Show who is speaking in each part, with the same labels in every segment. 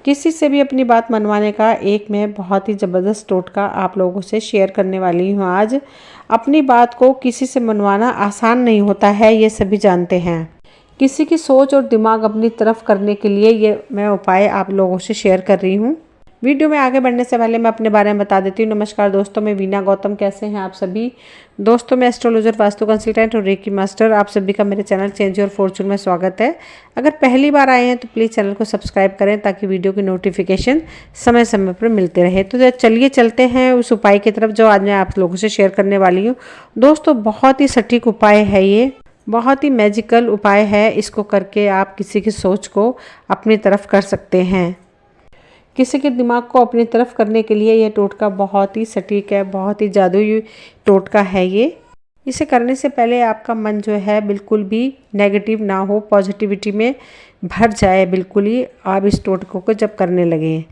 Speaker 1: किसी से भी अपनी बात मनवाने का एक मैं बहुत ही ज़बरदस्त टोटका आप लोगों से शेयर करने वाली हूँ आज। अपनी बात को किसी से मनवाना आसान नहीं होता है, ये सभी जानते हैं। किसी की सोच और दिमाग अपनी तरफ करने के लिए ये मैं उपाय आप लोगों से शेयर कर रही हूँ। वीडियो में आगे बढ़ने से पहले मैं अपने बारे में बता देती हूँ। नमस्कार दोस्तों, मैं वीना गौतम। कैसे हैं आप सभी दोस्तों? मैं एस्ट्रोलॉजर, वास्तु कंसल्टेंट और रेकी मास्टर। आप सभी का मेरे चैनल चेंज योर फॉर्चून में स्वागत है। अगर पहली बार आए हैं तो प्लीज़ चैनल को सब्सक्राइब करें ताकि वीडियो की नोटिफिकेशन समय समय पर मिलते रहे। तो चलिए चलते हैं उस उपाय की तरफ जो आज मैं आप लोगों से शेयर करने वाली हूँ। दोस्तों, बहुत ही सटीक उपाय है ये, बहुत ही मैजिकल उपाय है। इसको करके आप किसी की सोच को अपनी तरफ कर सकते हैं। किसी के दिमाग को अपनी तरफ करने के लिए यह टोटका बहुत ही सटीक है, बहुत ही जादुई टोटका है ये। इसे करने से पहले आपका मन जो है बिल्कुल भी नेगेटिव ना हो, पॉजिटिविटी में भर जाए बिल्कुल ही। आप इस टोटकों को जब करने लगें,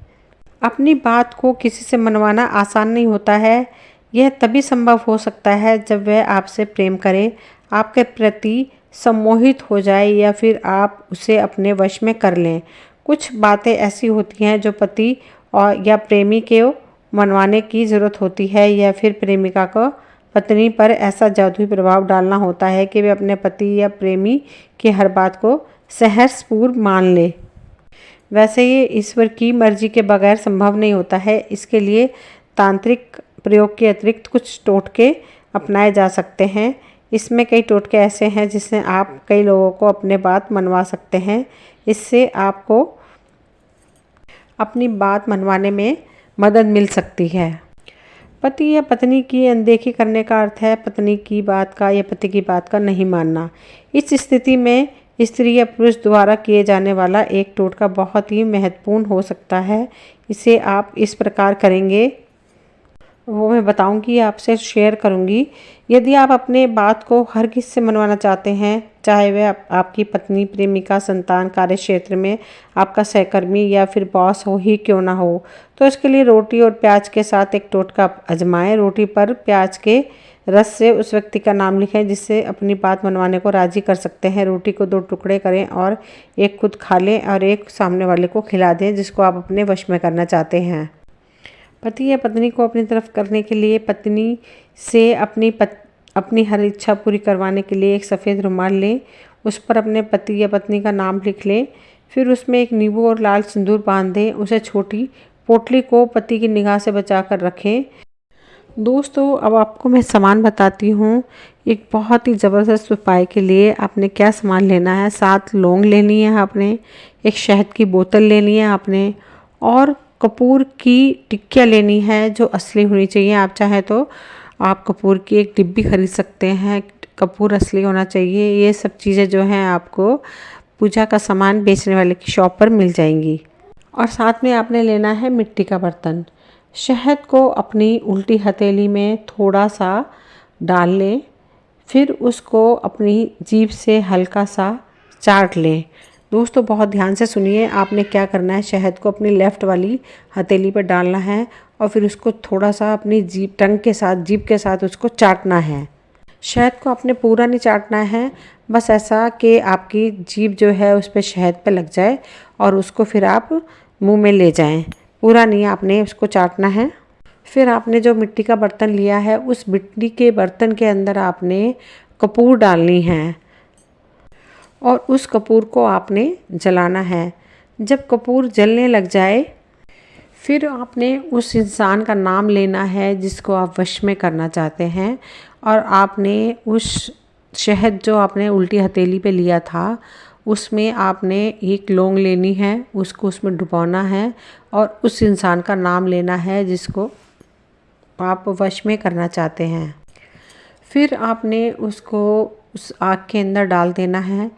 Speaker 1: अपनी बात को किसी से मनवाना आसान नहीं होता है। यह तभी संभव हो सकता है जब वह आपसे प्रेम करे, आपके प्रति सम्मोहित हो जाए या फिर आप उसे अपने वश में कर लें। कुछ बातें ऐसी होती हैं जो पति और या प्रेमी के मनवाने की ज़रूरत होती है, या फिर प्रेमिका को पत्नी पर ऐसा जादुई प्रभाव डालना होता है कि वे अपने पति या प्रेमी की हर बात को सहर्षपूर्व मान ले। वैसे ये ईश्वर की मर्जी के बगैर संभव नहीं होता है। इसके लिए तांत्रिक प्रयोग के अतिरिक्त कुछ टोटके अपनाए जा सकते हैं। इसमें कई टोटके ऐसे हैं जिससे आप कई लोगों को अपने बात मनवा सकते हैं। इससे आपको अपनी बात मनवाने में मदद मिल सकती है। पति या पत्नी की अनदेखी करने का अर्थ है पत्नी की बात का या पति की बात का नहीं मानना। इस स्थिति में स्त्री या पुरुष द्वारा किए जाने वाला एक टोटका बहुत ही महत्वपूर्ण हो सकता है। इसे आप इस प्रकार करेंगे, वो मैं बताऊंगी, आपसे शेयर करूंगी। यदि आप अपने बात को हर किसी से मनवाना चाहते हैं, चाहे वह आपकी पत्नी, प्रेमिका, संतान, कार्य क्षेत्र में आपका सहकर्मी या फिर बॉस हो ही क्यों ना हो, तो इसके लिए रोटी और प्याज के साथ एक टोटका आजमाएं। रोटी पर प्याज के रस से उस व्यक्ति का नाम लिखें जिससे अपनी बात मनवाने को राजी कर सकते हैं। रोटी को 2 टुकड़े करें और एक खुद खा लें और एक सामने वाले को खिला दें जिसको आप अपने वश में करना चाहते हैं। पति या पत्नी को अपनी तरफ करने के लिए पत्नी से अपनी हर इच्छा पूरी करवाने के लिए एक सफ़ेद रुमाल लें, उस पर अपने पति या पत्नी का नाम लिख लें। फिर उसमें एक नींबू और लाल सिंदूर बांध दें। उसे छोटी पोटली को पति की निगाह से बचा कर रखें। दोस्तों, अब आपको मैं सामान बताती हूँ। एक बहुत ही ज़बरदस्त उपाय के लिए आपने क्या सामान लेना है। 7 लौंग लेनी है आपने, एक शहद की बोतल लेनी है आपने, और कपूर की टिक्कियाँ लेनी है जो असली होनी चाहिए। आप चाहें तो आप कपूर की एक डिब्बी खरीद सकते हैं, कपूर असली होना चाहिए। ये सब चीज़ें जो हैं आपको पूजा का सामान बेचने वाले की शॉप पर मिल जाएंगी। और साथ में आपने लेना है मिट्टी का बर्तन। शहद को अपनी उल्टी हथेली में थोड़ा सा डाल लें, फिर उसको अपनी जीभ से हल्का सा चाट लें। दोस्तों, बहुत ध्यान से सुनिए। आपने क्या करना है, शहद को अपनी लेफ़्ट वाली हथेली पर डालना है और फिर उसको थोड़ा सा अपनी जीभ के साथ उसको चाटना है। शहद को आपने पूरा नहीं चाटना है, बस ऐसा कि आपकी जीभ जो है उस पर शहद पे लग जाए और उसको फिर आप मुंह में ले जाएं। पूरा नहीं आपने उसको चाटना है। फिर आपने जो मिट्टी का बर्तन लिया है, उस मिट्टी के बर्तन के अंदर आपने कपूर डालनी है और उस कपूर को आपने जलाना है। जब कपूर जलने लग जाए, फिर आपने उस इंसान का नाम लेना है जिसको आप वश में करना चाहते हैं, और आपने उस शहद जो आपने उल्टी हथेली पे लिया था उसमें आपने एक लौंग लेनी है, उसको उसमें डुबोना है और उस इंसान का नाम लेना है जिसको आप वश में करना चाहते हैं। फिर आपने उसको उस आग के अंदर डाल देना है।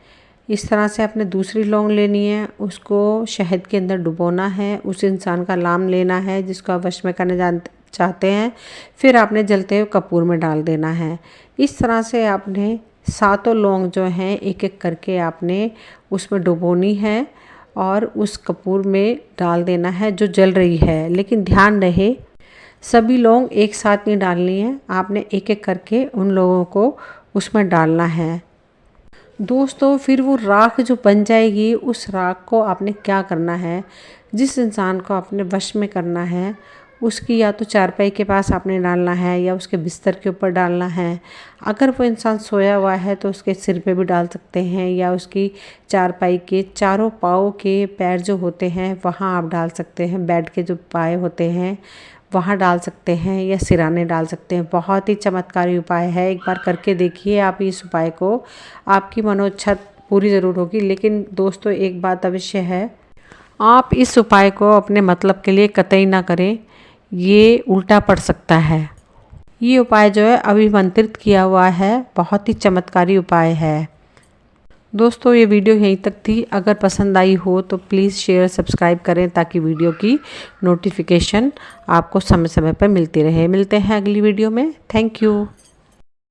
Speaker 1: इस तरह से आपने दूसरी लौंग लेनी है, उसको शहद के अंदर डुबोना है, उस इंसान का नाम लेना है जिसको आप वश में करना चाहते हैं। फिर आपने जलते हुए कपूर में डाल देना है। इस तरह से आपने 7 लौंग जो हैं एक एक करके आपने उसमें डुबोनी है और उस कपूर में डाल देना है जो जल रही है। लेकिन ध्यान रहे, सभी लौंग एक साथ नहीं डालनी है, आपने एक एक करके उन लोगों को उसमें डालना है। दोस्तों फिर वो राख जो बन जाएगी, उस राख को आपने क्या करना है, जिस इंसान को आपने वश में करना है उसकी या तो चारपाई के पास आपने डालना है या उसके बिस्तर के ऊपर डालना है। अगर वो इंसान सोया हुआ है तो उसके सिर पे भी डाल सकते हैं, या उसकी चारपाई के चारों पाँव के पैर जो होते हैं वहाँ आप डाल सकते हैं, बेड के जो पाए होते हैं वहाँ डाल सकते हैं, या सिराने डाल सकते हैं। बहुत ही चमत्कारी उपाय है, एक बार करके देखिए आप इस उपाय को, आपकी मनोइच्छा पूरी ज़रूर होगी। लेकिन दोस्तों एक बात अवश्य है, आप इस उपाय को अपने मतलब के लिए कतई ना करें, ये उल्टा पड़ सकता है। ये उपाय जो है अभिमंत्रित किया हुआ है, बहुत ही चमत्कारी उपाय है। दोस्तों ये वीडियो यहीं तक थी। अगर पसंद आई हो तो प्लीज़ शेयर सब्सक्राइब करें ताकि वीडियो की नोटिफिकेशन आपको समय समय पर मिलती रहे। मिलते हैं अगली वीडियो में। Thank you.